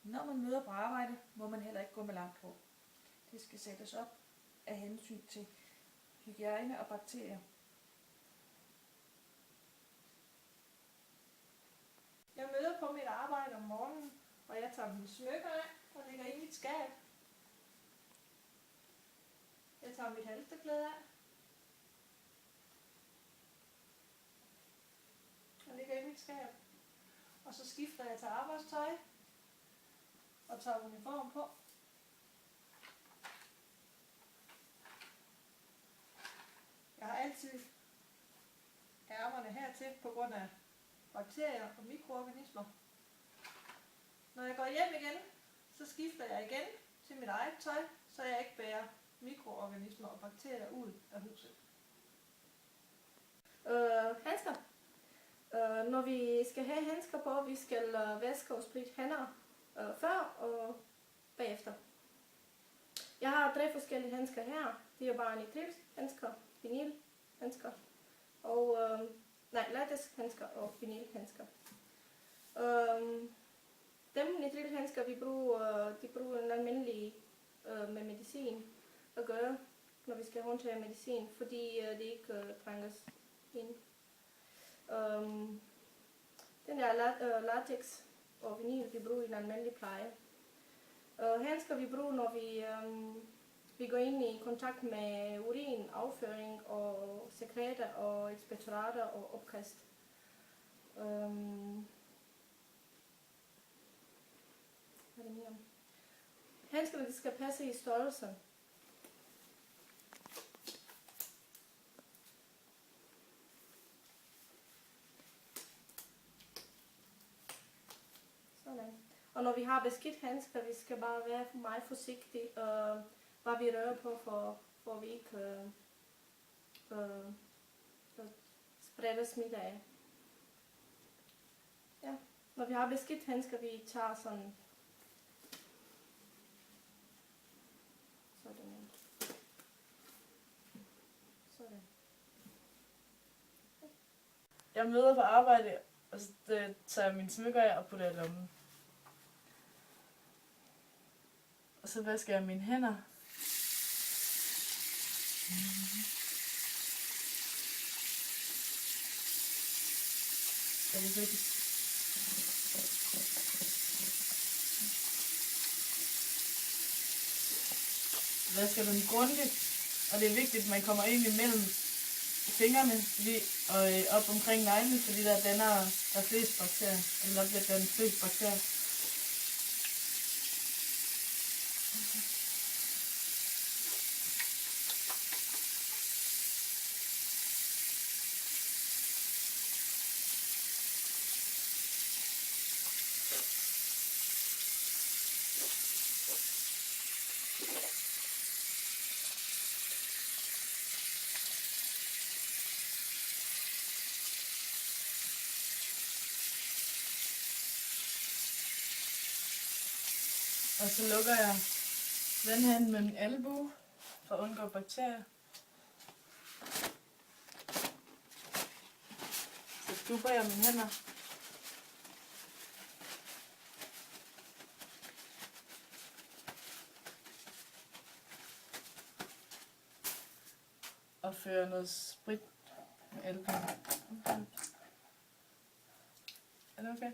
Når man møder på arbejde, må man heller ikke gå med langt hår. Det skal sættes op af hensyn til hygiejne og bakterier. Jeg møder på mit arbejde om morgenen, og jeg tager mine smykker af og lægger i mit skab. Jeg tager mit halstørklæde af og lægger i mit skab. Og så skifter jeg til arbejdstøj og tager uniform på. Jeg har altid ærmerne hertil på grund af bakterier og mikroorganismer. Når jeg går hjem igen, så skifter jeg igen til mit eget tøj, så jeg ikke bærer mikroorganismer og bakterier ud af huset. Handsker. Når vi skal have handsker på, vi skal vaske og spritte hænder før og bagefter. Jeg har 3 forskellige handsker her. Det er bare nitrilhandsker, vinylhandsker og latexhandsker og vinylhandsker. Dem nitrilhandsker vi bruger, de bruger en almindelig med medicin at gøre, når vi skal håndtere medicin, fordi det ikke trænges ind. Den der latex og vinyl vi bruger i en almindelig pleje. Handsker vi bruger, når vi går ind i kontakt med urin, afføring og sekreter og ekspektorater og opkast. Hvad er det mere? Handskerne skal passe i størrelse. Sådan. Og når vi har beskidt handsker, vi skal bare være meget forsigtige, hvad vi rører på, for vi ikke spreder smitte af. Ja. Når vi har beskidt handsker, vi tager sådan. Sådan. Jeg møder på arbejde, og så tager jeg mine smykker af og putter i lommen. Og så vasker jeg mine hænder. Er det vigtigt? Vasker dem grundigt, og det er vigtigt, at man kommer ind imellem fingrene og op omkring neglene, fordi der er flest bakterier, eller der bliver dannet flest bakterier. Og så lukker jeg vandhanen med min albue for at undgå bakterier. Så dubber jeg mine hænder. Og fører noget sprit med albuen. Okay. Er det okay?